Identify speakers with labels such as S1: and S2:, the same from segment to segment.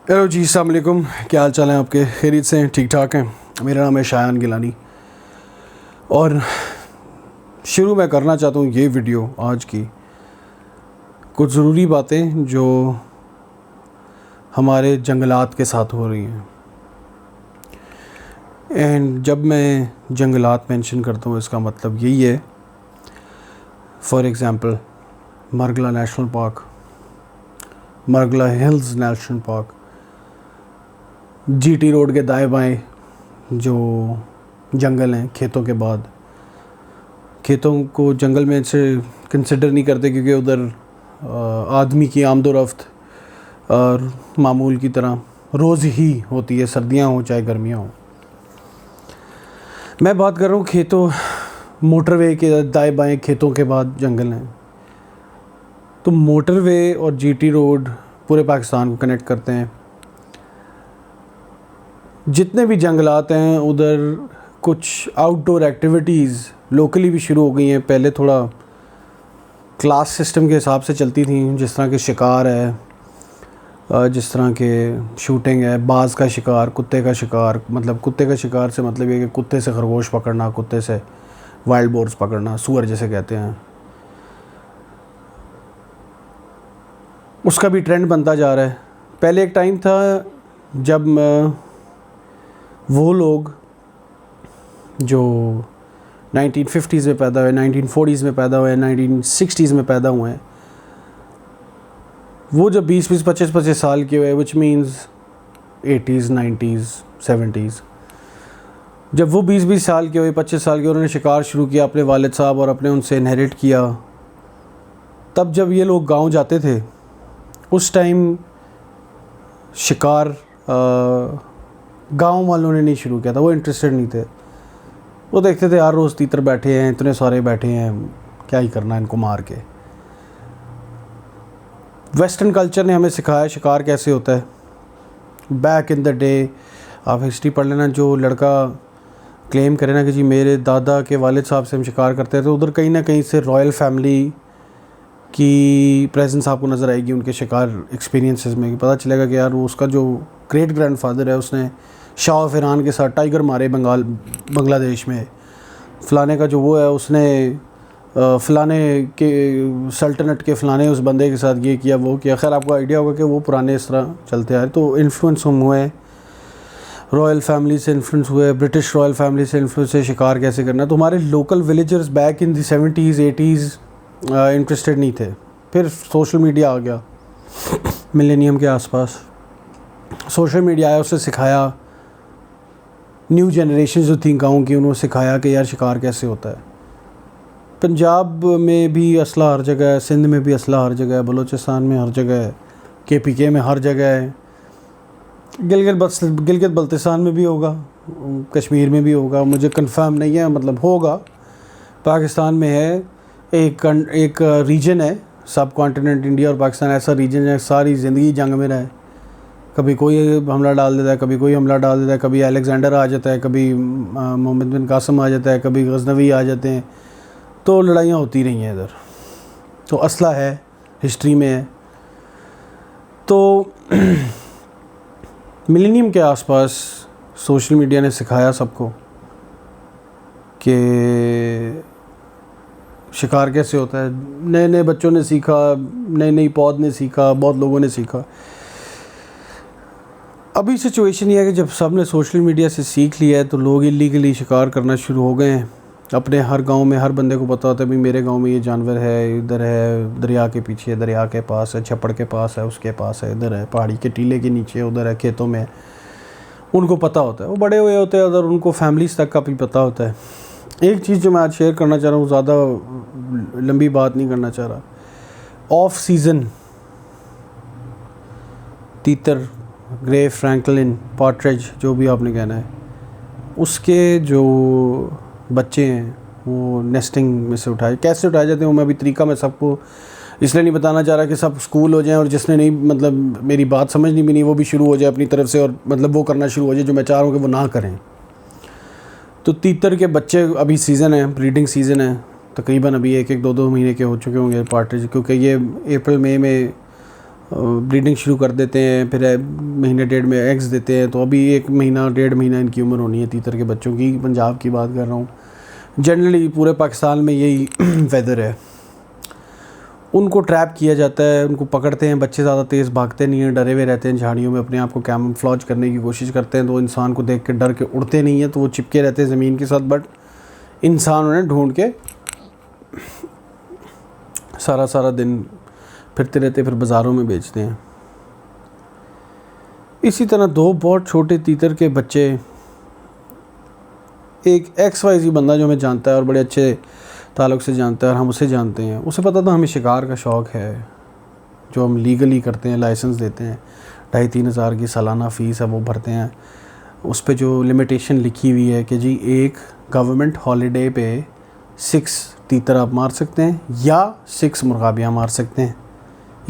S1: Hello जी, अस्सलाम वालेकुम। क्या हाल चाल है आपके? खैरियत से हैं? ठीक ठाक हैं? मेरा नाम है शायान गिलानी और शुरू मैं करना चाहता हूँ ये वीडियो आज की कुछ ज़रूरी बातें जो हमारे जंगलात के साथ हो रही हैं। एंड जब मैं जंगलात मेंशन करता हूँ इसका मतलब यही है, for example Margalla national park, Margalla hills national park, GT road के दाएं बाएं जो जंगल हैं, खेतों को जंगल में से कंसिडर नहीं करते क्योंकि उधर आदमी की आमदोरफ्त और मामूल की तरह रोज़ ही होती है, सर्दियां हो चाहे गर्मियां हो। मैं बात कर रहा हूँ खेतों, मोटरवे के दाएं बाएं खेतों के बाद जंगल हैं। तो मोटरवे और जीटी रोड पूरे पाकिस्तान को कनेक्ट करते हैं। जितने भी जंगलात हैं उधर कुछ आउटडोर एक्टिविटीज़ लोकली भी शुरू हो गई हैं। पहले थोड़ा क्लास सिस्टम के हिसाब से चलती थी, जिस तरह के शिकार है, जिस तरह के शूटिंग है, बाज़ का शिकार, कुत्ते का शिकार। मतलब कुत्ते का शिकार से मतलब ये कि कुत्ते से खरगोश पकड़ना, कुत्ते से वाइल्ड बोर्स पकड़ना, सूअर जैसे कहते हैं। उसका भी ट्रेंड बनता जा रहा है। पहले एक टाइम था जब वो लोग जो 1950s में पैदा हुए, 1940s में पैदा हुए, 1960s में पैदा हुए हैं, वो जब 20-20, 25-25 साल के हुए, which means 80s, 90s, 70s, जब वो 20-20 साल के हुए, 25 साल के, उन्होंने शिकार शुरू किया अपने वालिद साहब और अपने उनसे इनहेरिट किया। तब जब ये लोग गांव जाते थे उस टाइम शिकार गांव वालों ने नहीं शुरू किया था, वो इंटरेस्टेड नहीं थे। वो देखते थे यार रोज़ तीतर बैठे हैं, इतने सारे बैठे हैं, क्या ही करना इनको मार के। वेस्टर्न कल्चर ने हमें सिखाया शिकार कैसे होता है। बैक इन द डे, आप हिस्ट्री पढ़ लेना, जो लड़का क्लेम करे ना कि जी मेरे दादा के वालिद साहब से हम शिकार करते थे, तो उधर कहीं ना कहीं से रॉयल फैमिली की प्रेजेंस आपको नज़र आएगी उनके शिकार एक्सपीरियंसेस में। पता चलेगा कि यार वो उसका जो ग्रेट ग्रैंडफादर है उसने शाह ऑफ ईरान के साथ टाइगर मारे बांग्लादेश में। फ़लाने का जो वो है उसने फ़लाने के सल्तनत के फ़लाने उस बंदे के साथ ये किया वो किया। खैर आपको आइडिया होगा कि वो पुराने इस तरह चलते आ रहे। तो इन्फ्लुएंस हम हुए, रॉयल फैमिली से इन्फ्लुएंस हुए, ब्रिटिश रॉयल फैमिली से इन्फ्लुएंस है शिकार कैसे करना। तो हमारे local villagers back in the 70s 80s interested नहीं थे। फिर सोशल मीडिया आ गया मिलेनियम के आसपास, सोशल मीडिया आया, उससे सिखाया, न्यू जनरेशन जो थी गाँव की, उन्होंने सिखाया कि यार शिकार कैसे होता है। पंजाब में भी असला हर जगह है, सिंध में भी असला हर जगह है, बलूचिस्तान में हर जगह है, KPK में हर जगह है, गिलगित बल्तिस्तान में भी होगा, कश्मीर में भी होगा, मुझे कंफर्म नहीं है, मतलब होगा। पाकिस्तान में है एक रीजन है, सब कॉन्टिनेंट इंडिया और पाकिस्तान ऐसा रीजन है, सारी ज़िंदगी जंग में रहे। कभी कोई हमला डाल देता है, कभी कोई हमला डाल देता है, कभी अलेक्जेंडर आ जाता है, कभी मोहम्मद बिन कासिम आ जाता है, कभी गजनवी आ जाते हैं। तो लड़ाइयाँ होती रही हैं इधर। तो असला है, हिस्ट्री में है। तो मिलेनियम के आसपास सोशल मीडिया ने सिखाया सबको कि शिकार कैसे होता है। नए नए बच्चों ने सीखा, नई नई पौध ने सीखा, बहुत लोगों ने सीखा। अभी सिचुएशन ये है कि जब सब ने सोशल मीडिया से सीख लिया है तो लोग इलीगली शिकार करना शुरू हो गए हैं। अपने हर गांव में हर बंदे को पता होता है भाई मेरे गांव में ये जानवर है, इधर है, दरिया के पीछे, दरिया के पास है, छप्पड़ के पास है, उसके पास है, इधर है, पहाड़ी के टीले के नीचे, उधर है, खेतों में है। उनको पता होता है, वो बड़े हुए होते हैं उधर, उनको फैमिलीज तक का भी पता होता है। एक चीज़ जो मैं आज शेयर करना चाह रहा हूँ, ज़्यादा लंबी बात नहीं करना चाह रहा। ऑफ सीज़न तीतर, ग्रे फ्रैंकलिन, पार्ट्रिज, जो भी आपने कहना है, उसके जो बच्चे हैं वो नेस्टिंग में से कैसे उठाए जाते हैं वो मैं अभी तरीका मैं सबको इसलिए नहीं बताना चाह रहा कि सब स्कूल हो जाएं और जिसने नहीं मतलब मेरी बात समझनी भी नहीं वो भी शुरू हो जाए अपनी तरफ से और मतलब वो करना शुरू हो जाए जो मैं चाह रहा हूँ कि वो ना करें। तो तीतर के बच्चे अभी सीज़न है, ब्रीडिंग सीज़न है, तकरीबन अभी 1-1, 2-2 महीने के हो चुके होंगे पार्ट्रिज, क्योंकि ये अप्रैल मई में ब्रीडिंग शुरू कर देते हैं, फिर महीने डेढ़ में एग्स देते हैं। तो अभी 1 महीना 1.5 महीना इनकी उम्र होनी है तीतर के बच्चों की। पंजाब की बात कर रहा हूँ, जनरली पूरे पाकिस्तान में यही वेदर है। उनको ट्रैप किया जाता है, उनको पकड़ते हैं। बच्चे ज़्यादा तेज़ भागते नहीं हैं, डरे हुए रहते हैं झाड़ियों में, अपने आप को कैमोफ्लेज करने की कोशिश करते हैं। तो इंसान को देख के डर के उड़ते नहीं हैं, तो वो चिपके रहते हैं ज़मीन के साथ। बट इंसान उन्हें ढूंढ के सारा दिन फिरते रहते, फिर बाज़ारों में बेचते हैं। इसी तरह 2 बहुत छोटे तीतर के बच्चे, एक XYZ बंदा जो हमें जानता है और बड़े अच्छे ताल्लुक़ से जानता है और हम उसे जानते हैं, उसे पता था हमें शिकार का शौक़ है, जो हम लीगली करते हैं, लाइसेंस देते हैं, 2,500-3 हज़ार की सालाना फ़ीस है वो भरते हैं। उस पे जो लिमिटेशन लिखी हुई है कि जी एक गवर्नमेंट हॉलीडे पे 6 तीतर आप मार सकते हैं या 6 मुर्गाबियाँ मार सकते हैं।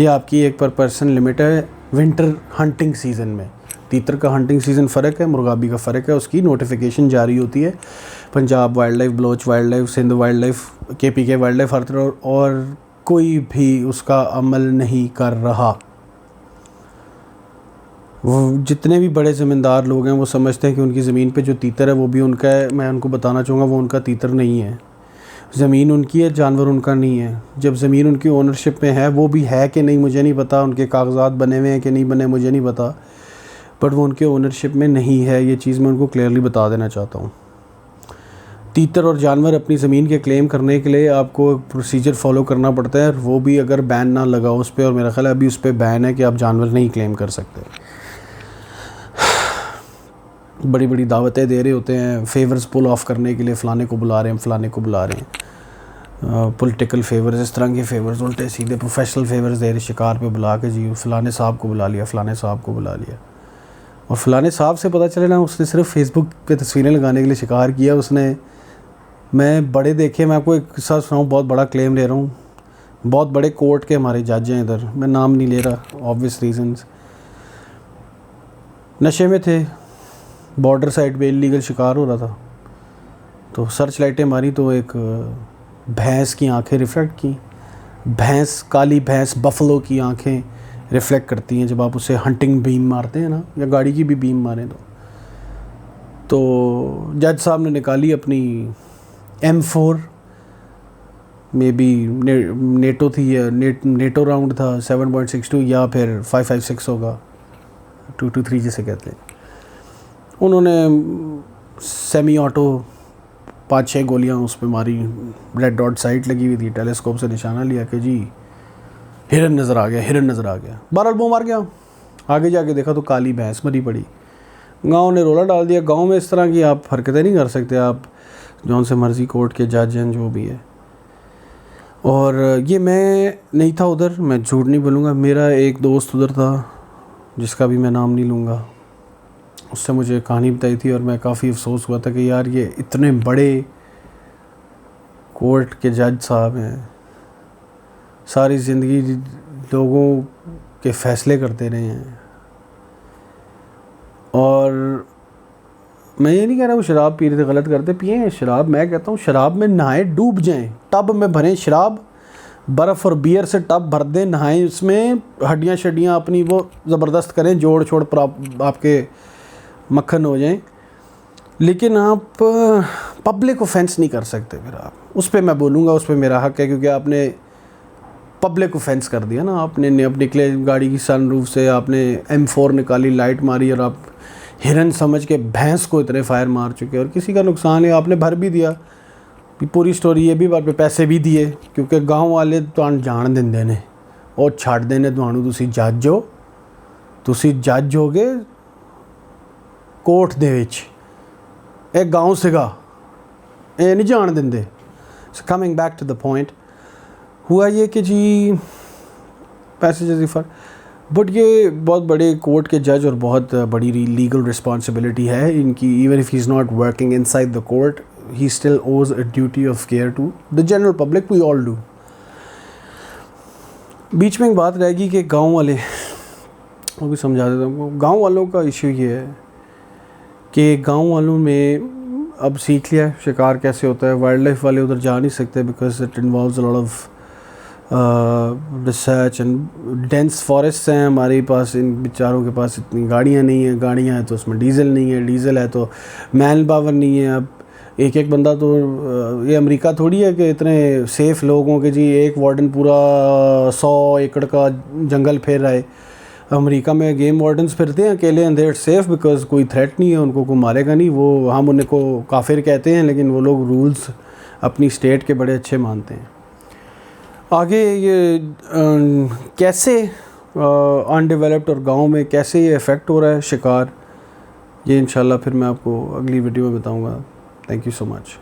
S1: ये आपकी एक पर पर्सन लिमिट है विंटर हंटिंग सीज़न में। तीतर का हंटिंग सीज़न फ़र्क है, मुर्गाबी का फ़र्क है। उसकी नोटिफिकेशन जारी होती है Punjab wildlife, Baloch wildlife, Sindh wildlife, KPK wildlife, हर तरह, और कोई भी उसका अमल नहीं कर रहा। वो जितने भी बड़े ज़मींदार लोग हैं वो समझते हैं कि उनकी ज़मीन पे जो तीतर है वो भी उनका है। मैं उनको बताना चाहूँगा वो उनका तीतर नहीं है। ज़मीन उनकी है, जानवर उनका नहीं है। जब ज़मीन उनकी ओनरशिप में है, वो भी है कि नहीं मुझे नहीं पता, उनके कागजात बने हुए हैं कि नहीं बने मुझे नहीं पता, बट वो उनके ओनरशिप में नहीं है। ये चीज़ मैं उनको क्लियरली बता देना चाहता हूँ। तीतर और जानवर अपनी ज़मीन के क्लेम करने के लिए आपको प्रोसीजर फॉलो करना पड़ता है, वो भी अगर बैन ना लगा उस पर, और मेरा ख्याल है अभी उस पर बैन है कि आप जानवर नहीं क्लेम कर सकते। बड़ी बड़ी दावतें दे रहे होते हैं फेवर्स पुल ऑफ करने के लिए, फ़लाने को बुला रहे हैं, फ़लाने को बुला रहे हैं, पॉलिटिकल फेवर्स, इस तरह के फेवर्स, उल्टे सीधे प्रोफेशनल फेवर्स दे रहे शिकार पे बुला के, जी फ़लाने साहब को बुला लिया, फ़लाने साहब को बुला लिया। और फ़लाने साहब से पता चले ना उसने सिर्फ फेसबुक पे तस्वीरें लगाने के लिए शिकार किया उसने। मैं बड़े देखे, मैं आपको एक साथ सुनाऊँ, बहुत बड़ा क्लेम ले रहा हूँ। बहुत बड़े कोर्ट के हमारे जज हैं इधर, मैं नाम नहीं ले रहा ऑब्वियस रीजंस। नशे में थे, बॉर्डर साइड पे इलीगल शिकार हो रहा था, तो सर्च लाइटें मारी तो एक भैंस की आंखें रिफ्लेक्ट की। भैंस, काली भैंस, बफलो की आंखें रिफ्लेक्ट करती हैं जब आप उसे हंटिंग बीम मारते हैं ना, या गाड़ी की भी बीम मारें तो जज साहब ने निकाली अपनी M4 में भी नेटो थी, नेटो राउंड था 7.62 या फिर 5.56 होगा, 223 जिसे कहते हैं। उन्होंने सेमी ऑटो 5-6 गोलियां उस पर मारी। रेड डॉट साइट लगी हुई थी, टेलीस्कोप से निशाना लिया कि जी हिरन नज़र आ गया, हिरन नज़र आ गया। 12 बो मार गया। आगे जाके देखा तो काली भैंस मरी पड़ी। गांव ने रोला डाल दिया। गांव में इस तरह की आप हरकतें नहीं कर सकते, आप जौन से मर्ज़ी कोर्ट के जज हैं जो भी है। और ये मैं नहीं था उधर, मैं झूठ नहीं बोलूँगा, मेरा एक दोस्त उधर था जिसका भी मैं नाम नहीं लूँगा, उससे मुझे कहानी बताई थी और मैं काफ़ी अफसोस हुआ था कि यार ये इतने बड़े कोर्ट के जज साहब हैं, सारी ज़िंदगी लोगों के फ़ैसले करते रहे हैं। और मैं ये नहीं कह रहा वो शराब पी रहे थे, गलत करते, पिए शराब। मैं कहता हूँ शराब में नहाएं, डूब जाएं, टब में भरें शराब, बर्फ़ और बियर से टब भर दें, नहाएं उसमें, हड्डियाँ शड्डियाँ अपनी वो ज़बरदस्त करें, जोड़ छोड़ पर आपके मक्खन हो जाएं। लेकिन आप पब्लिक ऑफेंस नहीं कर सकते। फिर आप उस पर मैं बोलूँगा, उस पर मेरा हक है, क्योंकि आपने पब्लिक ऑफेंस कर दिया ना। आपने अब निकले गाड़ी की सनरूफ से, आपने M4 निकाली, लाइट मारी, और आप हिरन समझ के भैंस को इतने फायर मार चुके, और किसी का नुकसान है, आपने भर भी दिया। पूरी स्टोरी ये भी बात पे पैसे भी दिए, क्योंकि गांव वाले तो जान देंदे ने और छੱਡ देने ਤੁਹਾਨੂੰ, ਤੁਸੀਂ ਜੱਜ ਹੋ, ਤੁਸੀਂ ਜੱਜ ਹੋਗੇ कोर्ट दे विच, एक गाँव सीगा, ये नहीं जान देंदे। So coming back to the point, हुआ ये कि जी पैसे जैसी फर्क, बट ये बहुत बड़े कोर्ट के जज और बहुत बड़ी लीगल रिस्पॉन्सिबिलिटी है इनकी। Even if he is not working inside the court, he still owes a duty of care to the general public, we all do. बीच में एक बात रहेगी कि गांव वाले, वो भी समझा देता हूँ। गांव वालों का इशू ये है कि गांव वालों में अब सीख लिया शिकार कैसे होता है। वाइल्ड लाइफ वाले उधर जा नहीं सकते because it involves a lot of research and dense forest हैं हमारे पास, इन बेचारों के पास इतनी गाड़ियाँ नहीं हैं, गाड़ियाँ हैं तो उसमें डीज़ल नहीं है, डीज़ल है तो मैन पावर नहीं है। अब एक एक बंदा तो ये अमेरिका थोड़ी है कि इतने सेफ़ लोग हों कि जी एक वार्डन पूरा 100 एकड़ का जंगल फेर रहा है। अमेरिका में गेम वार्डन्स फिरते हैं अकेले एंड देयर सेफ़ बिकॉज कोई थ्रेट नहीं है, उनको कोई मारेगा नहीं। वो हम उन्हें को काफिर कहते हैं लेकिन वो लोग रूल्स अपनी स्टेट के बड़े अच्छे मानते हैं। आगे ये कैसे अनडेवलप्ड और गांव में कैसे ये इफ़ेक्ट हो रहा है शिकार, ये इंशाल्लाह फिर मैं आपको अगली वीडियो में बताऊंगा। Thank you so much.